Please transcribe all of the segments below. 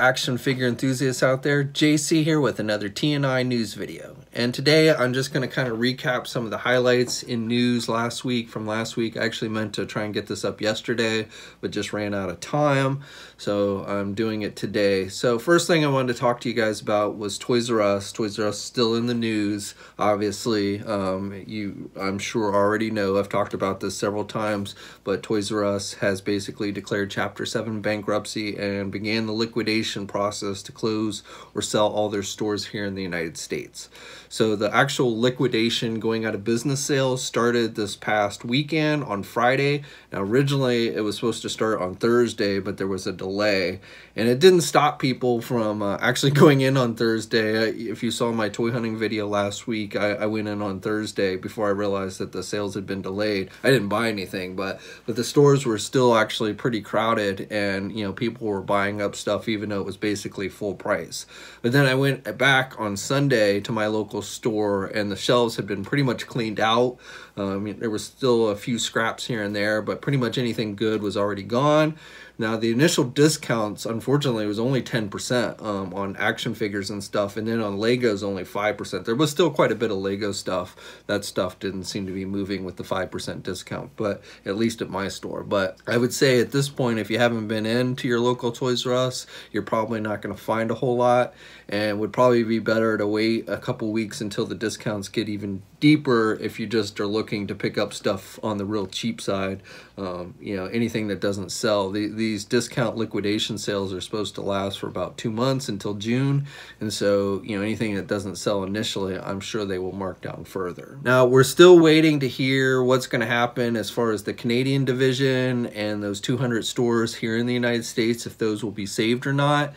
action figure enthusiasts out there? JC here with another TNINews video. And today I'm just going to kind of recap some of the highlights in news from last week. I actually meant to try and get this up yesterday, but just ran out of time. So I'm doing it today. So first thing I wanted to talk to you guys about was Toys R Us. Toys R Us is still in the news, obviously. You, I'm sure, already know, I've talked about this several times, but Toys R Us has basically declared Chapter 7 bankruptcy and began the liquidation process to close or sell all their stores here in the United States. So the actual liquidation, going out of business sales, started this past weekend on Friday. Now originally it was supposed to start on Thursday, but there was a delay, and it didn't stop people from actually going in on Thursday. If you saw my toy hunting video last week, I went in on Thursday before I realized that the sales had been delayed. I didn't buy anything, but the stores were still actually pretty crowded, and you know, people were buying up stuff even though it was basically full price. But then I went back on Sunday to my local store, and the shelves had been pretty much cleaned out. There was still a few scraps here and there, but pretty much anything good was already gone. Now, the initial discounts, unfortunately, was only 10% on action figures and stuff, and then on Legos, only 5%. There was still quite a bit of Lego stuff. That stuff didn't seem to be moving with the 5% discount, but at least at my store. But I would say at this point, if you haven't been into your local Toys R Us, you're probably not going to find a whole lot, and would probably be better to wait a couple weeks until the discounts get even deeper if you just are looking to pick up stuff on the real cheap side. You know, anything that doesn't sell. These discount liquidation sales are supposed to last for about 2 months until June, and so you know, anything that doesn't sell initially, I'm sure they will mark down further. Now, we're still waiting to hear what's going to happen as far as the Canadian division and those 200 stores here in the United States, if those will be saved or not.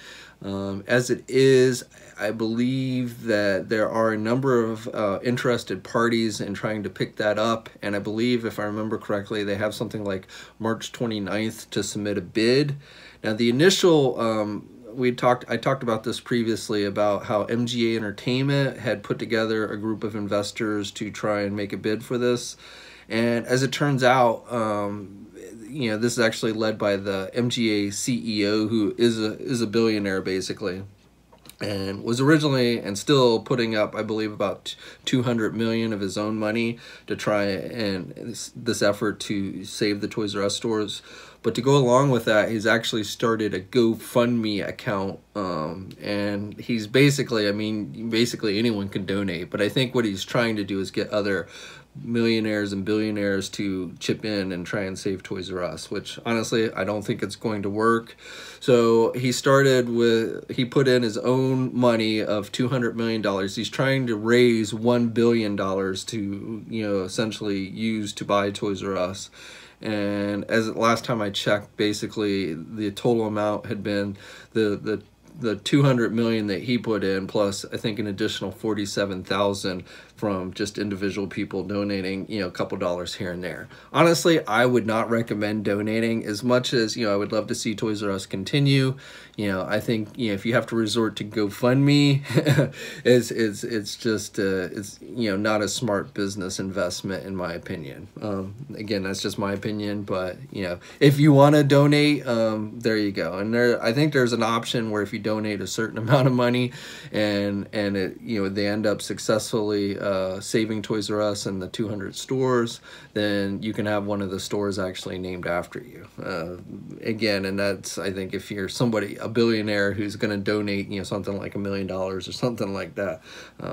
As it is, I believe that there are a number of interested parties in trying to pick that up, and I believe, if I remember correctly, they have something like March 29th to submit a bid. Now, the initial I talked about this previously, about how MGA Entertainment had put together a group of investors to try and make a bid for this, and as it turns out, you know, this is actually led by the MGA CEO, who is a billionaire basically, and was originally and still putting up, I believe, about 200 million of his own money to try and this effort to save the Toys R Us stores. But to go along with that, he's actually started a GoFundMe account, and he's basically, I mean, basically anyone can donate, but I think what he's trying to do is get other millionaires and billionaires to chip in and try and save Toys R Us, which honestly I don't think it's going to work. So he put in his own money of $200 million. He's trying to raise $1 billion to, you know, essentially use to buy Toys R Us. And as last time I checked, basically the total amount had been the 200 million that he put in, plus I think an additional 47,000 from just individual people donating, you know, a couple dollars here and there. Honestly, I would not recommend donating, as much as, you know, I would love to see Toys R Us continue. You know, I think, you know, if you have to resort to GoFundMe, it's just it's, you know, not a smart business investment in my opinion. Again, that's just my opinion, but you know, if you want to donate, there you go. And I think there's an option where if you donate a certain amount of money and it, you know, they end up successfully saving Toys R Us and the 200 stores, then you can have one of the stores actually named after you. Again, and that's, I think, if you're somebody, a billionaire who's going to donate, you know, something like $1 million or something like that,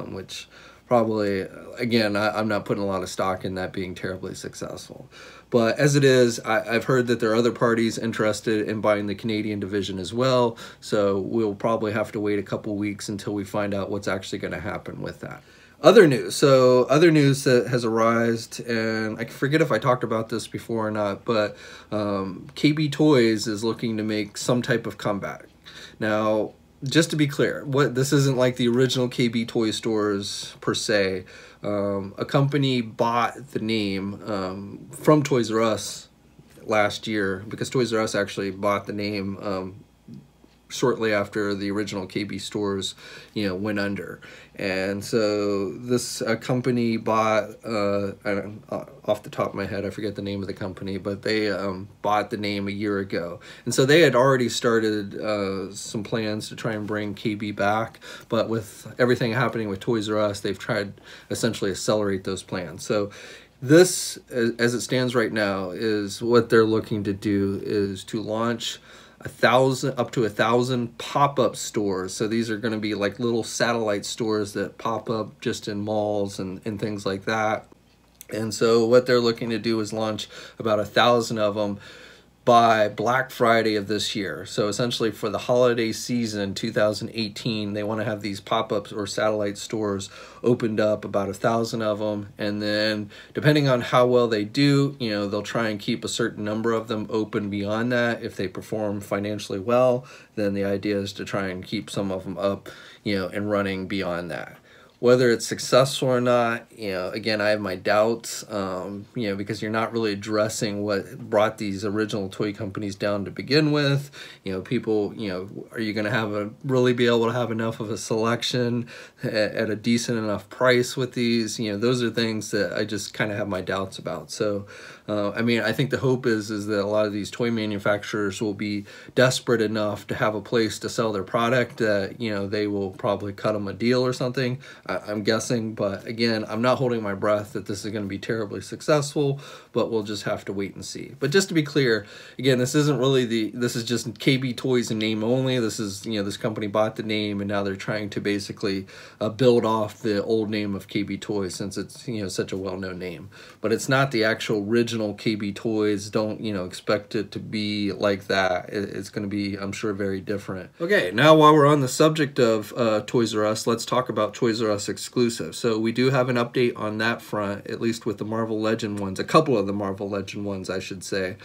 which probably, again, I'm not putting a lot of stock in that being terribly successful. But as it is, I've heard that there are other parties interested in buying the Canadian division as well, so we'll probably have to wait a couple weeks until we find out what's actually going to happen with that. Other news. So other news that has arisen, and I forget if I talked about this before or not, but KB Toys is looking to make some type of comeback. Now, just to be clear, this isn't like the original KB Toy stores per se. A company bought the name from Toys R Us last year, because Toys R Us actually bought the name shortly after the original KB stores, went under. And so this company bought, off the top of my head, I forget the name of the company, but they bought the name a year ago. And so they had already started some plans to try and bring KB back, but with everything happening with Toys R Us, they've tried essentially accelerate those plans. So this, as it stands right now, is what they're looking to do is to launch up to 1,000 pop-up stores. So these are going to be like little satellite stores that pop up just in malls and things like that. And so what they're looking to do is launch about 1,000 of them by Black Friday of this year. So essentially for the holiday season 2018, they want to have these pop-ups or satellite stores opened up, about 1,000 of them, and then depending on how well they do, they'll try and keep a certain number of them open beyond that. If they perform financially well, then the idea is to try and keep some of them up, and running beyond that. Whether it's successful or not, again, I have my doubts, because you're not really addressing what brought these original toy companies down to begin with. People, are you going to really be able to have enough of a selection at a decent enough price with these? Those are things that I just kind of have my doubts about. So, I think the hope is that a lot of these toy manufacturers will be desperate enough to have a place to sell their product that, they will probably cut them a deal or something. I'm guessing, but again, I'm not holding my breath that this is going to be terribly successful, but we'll just have to wait and see. But just to be clear, again, this isn't really this is just KB Toys in name only. This is, this company bought the name and now they're trying to basically build off the old name of KB Toys since it's, such a well-known name. But it's not the actual original KB Toys. Don't, expect it to be like that. It's going to be, I'm sure, very different. Okay, now while we're on the subject of Toys R Us, let's talk about Toys R Us exclusive. So we do have an update on that front, at least with the Marvel Legend ones, a couple of the Marvel Legend ones, I should say.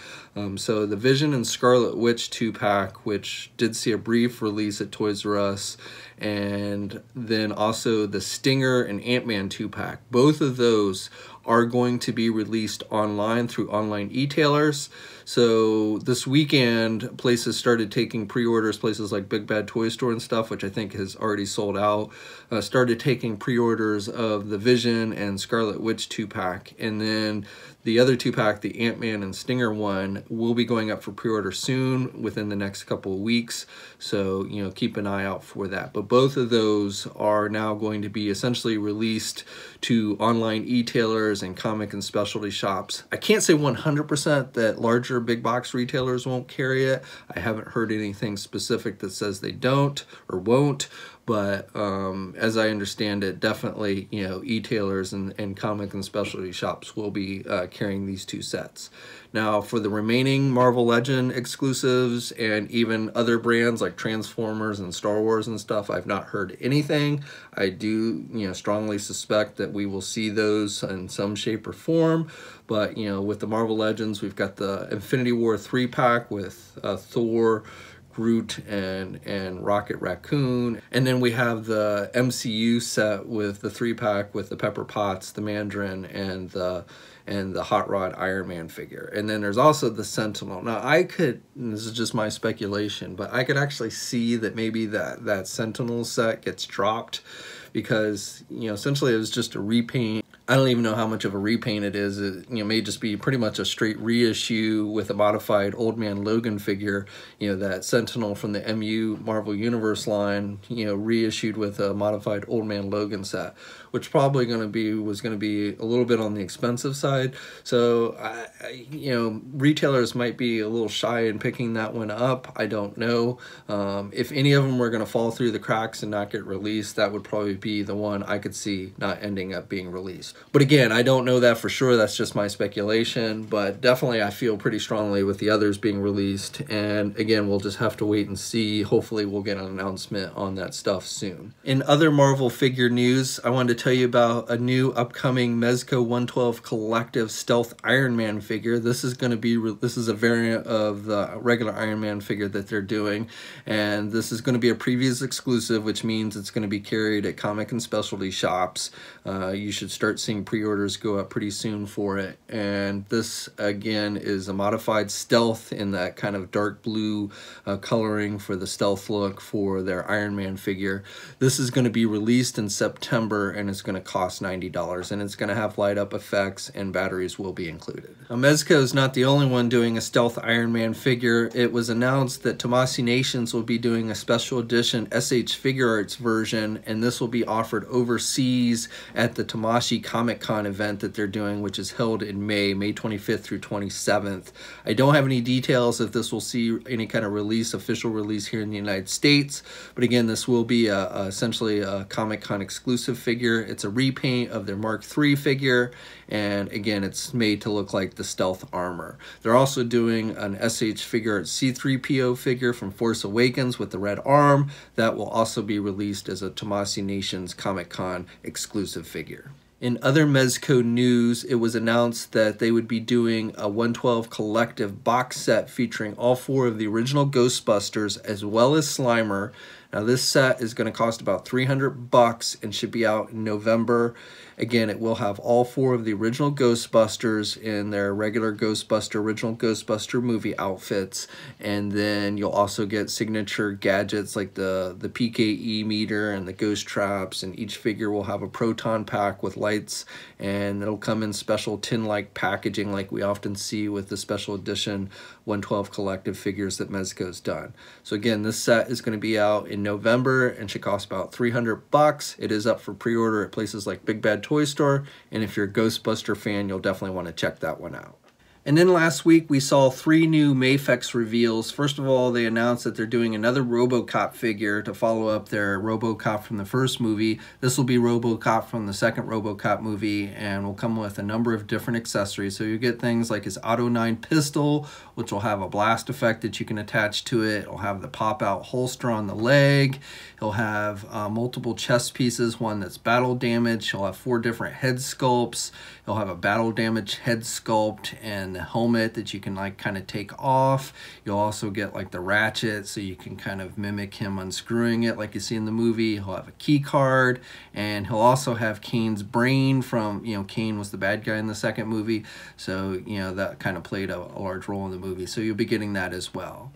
So the Vision and Scarlet Witch 2-pack, which did see a brief release at Toys R Us, and then also the Stinger and Ant-Man 2-pack. Both of those are going to be released online through online e-tailers. So this weekend, places started taking pre-orders, places like Big Bad Toy Store and stuff, which I think has already sold out, started taking pre-orders of the Vision and Scarlet Witch 2-pack. And then the other 2-pack, the Ant-Man and Stinger one, will be going up for pre-order soon, within the next couple of weeks. So, keep an eye out for that. But both of those are now going to be essentially released to online e-tailers and comic and specialty shops. I can't say 100% that larger big box retailers won't carry it. I haven't heard anything specific that says they don't or won't. But as I understand it, definitely, e-tailers and comic and specialty shops will be carrying these two sets. Now, for the remaining Marvel Legend exclusives and even other brands like Transformers and Star Wars and stuff, I've not heard anything. I do, strongly suspect that we will see those in some shape or form. But, with the Marvel Legends, we've got the Infinity War 3-pack with Thor, Groot, and Rocket Raccoon. And then we have the MCU set with the 3-pack with the Pepper Potts, the Mandarin, and the Hot Rod Iron Man figure. And then there's also the Sentinel. Now and this is just my speculation, but I could actually see that maybe that Sentinel set gets dropped because, essentially it was just a repaint. I don't even know how much of a repaint it is. It, may just be pretty much a straight reissue with a modified Old Man Logan figure. That Sentinel from the MU Marvel Universe line, reissued with a modified Old Man Logan set, which probably was going to be a little bit on the expensive side. So, retailers might be a little shy in picking that one up. I don't know. If any of them were going to fall through the cracks and not get released, that would probably be the one I could see not ending up being released. But again, I don't know that for sure. That's just my speculation. But definitely I feel pretty strongly with the others being released. And again, we'll just have to wait and see. Hopefully we'll get an announcement on that stuff soon. In other Marvel figure news, I wanted to tell you about a new upcoming Mezco 112 Collective Stealth Iron Man figure. This is a variant of the regular Iron Man figure that they're doing. And this is going to be a previews exclusive, which means it's going to be carried at comic and specialty shops. You should start seeing pre-orders go up pretty soon for it. And this again is a modified stealth in that kind of dark blue coloring for the stealth look for their Iron Man figure. This is going to be released in September, and it's going to cost $90, and it's going to have light up effects, and batteries will be included. Now, Mezco is not the only one doing a stealth Iron Man figure. It was announced that TNINews will be doing a special edition SH Figure Arts version, and this will be offered overseas at the Tamashii Comic-Con event that they're doing, which is held in May 25th through 27th. I don't have any details if this will see any kind of release, official release here in the United States, but again, this will be essentially a Comic-Con exclusive figure. It's a repaint of their Mark III figure, and again, it's made to look like the stealth armor. They're also doing an SH Figure Arts C-3PO figure from Force Awakens with the red arm that will also be released as a TNINews Comic-Con exclusive figure. In other Mezco news, it was announced that they would be doing a 112 collective box set featuring all 4 of the original Ghostbusters as well as Slimer. Now this set is going to cost about $300 and should be out in November. Again, it will have all 4 of the original Ghostbusters in their regular original Ghostbuster movie outfits, and then you'll also get signature gadgets like the PKE meter and the ghost traps, and each figure will have a proton pack with lights, and it'll come in special tin-like packaging like we often see with the special edition 112 collective figures that Mezco's done. So again, this set is going to be out in November and should cost about $300. It is up for pre-order at places like Big Bad Toy Store, and if you're a Ghostbuster fan, you'll definitely want to check that one out. And then last week we saw 3 new MAFEX reveals. First of all, they announced that they're doing another RoboCop figure to follow up their RoboCop from the first movie. This will be RoboCop from the second RoboCop movie, and will come with a number of different accessories. So you get things like his Auto 9 pistol, which will have a blast effect that you can attach to it. It'll have the pop-out holster on the leg. He'll have multiple chest pieces, one that's battle damaged. He'll have 4 different head sculpts. He'll have a battle damaged head sculpt and the helmet that you can like kind of take off. You'll also get like the ratchet, so you can kind of mimic him unscrewing it like you see in the movie. He'll have a key card, and he'll also have Kane's brain from, Kane was the bad guy in the second movie, so that kind of played a large role in the movie, so you'll be getting that as well.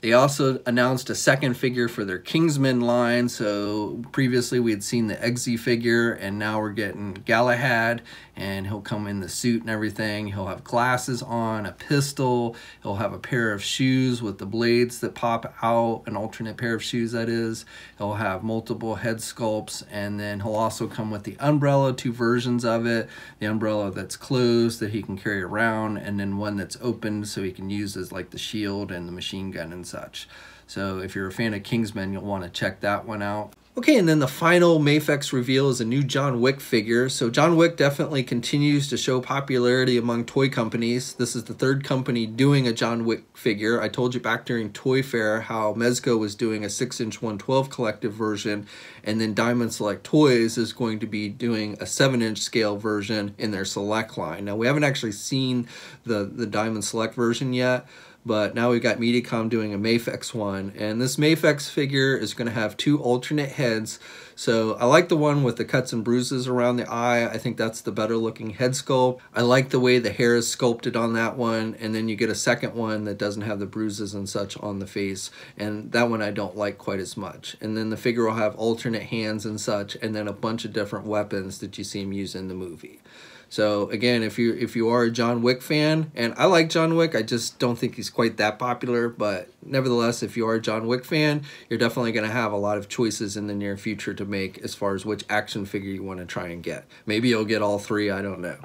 They also announced a second figure for their Kingsman line. So previously we had seen the Eggsy figure, and now we're getting Galahad, and he'll come in the suit and everything. He'll have glasses on, a pistol. He'll have a pair of shoes with the blades that pop out, an alternate pair of shoes that is. He'll have multiple head sculpts, and then he'll also come with the umbrella, 2 versions of it. The umbrella that's closed that he can carry around, and then one that's open so he can use as like the shield and the machine gun and such. So if you're a fan of Kingsman, you'll want to check that one out. Okay, and then the final MAFEX reveal is a new John Wick figure. So John Wick definitely continues to show popularity among toy companies. This is the 3rd company doing a John Wick figure. I told you back during Toy Fair how Mezco was doing a 6-inch 112 collective version, and then Diamond Select Toys is going to be doing a 7-inch scale version in their Select line. Now, we haven't actually seen the Diamond Select version yet, but now we've got Mediacom doing a MAFEX one, and this MAFEX figure is going to have 2 alternate heads. So I like the one with the cuts and bruises around the eye. I think that's the better looking head sculpt. I like the way the hair is sculpted on that one, and then you get a second one that doesn't have the bruises and such on the face, and that one I don't like quite as much. And then the figure will have alternate hands and such, and then a bunch of different weapons that you see him use in the movie. So again, if you are a John Wick fan, and I like John Wick, I just don't think he's quite that popular, but nevertheless, if you are a John Wick fan, you're definitely going to have a lot of choices in the near future to make as far as which action figure you want to try and get. Maybe you'll get all 3, I don't know.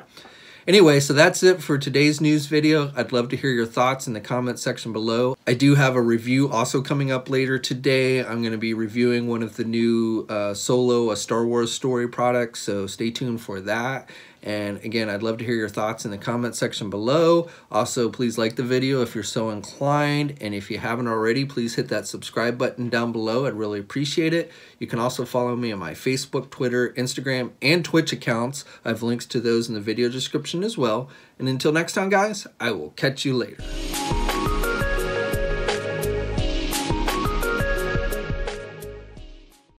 Anyway, so that's it for today's news video. I'd love to hear your thoughts in the comment section below. I do have a review also coming up later today. I'm going to be reviewing one of the new Solo, a Star Wars story products, so stay tuned for that. And again, I'd love to hear your thoughts in the comment section below. Also, please like the video if you're so inclined. And if you haven't already, please hit that subscribe button down below. I'd really appreciate it. You can also follow me on my Facebook, Twitter, Instagram, and Twitch accounts. I have links to those in the video description as well. And until next time, guys, I will catch you later.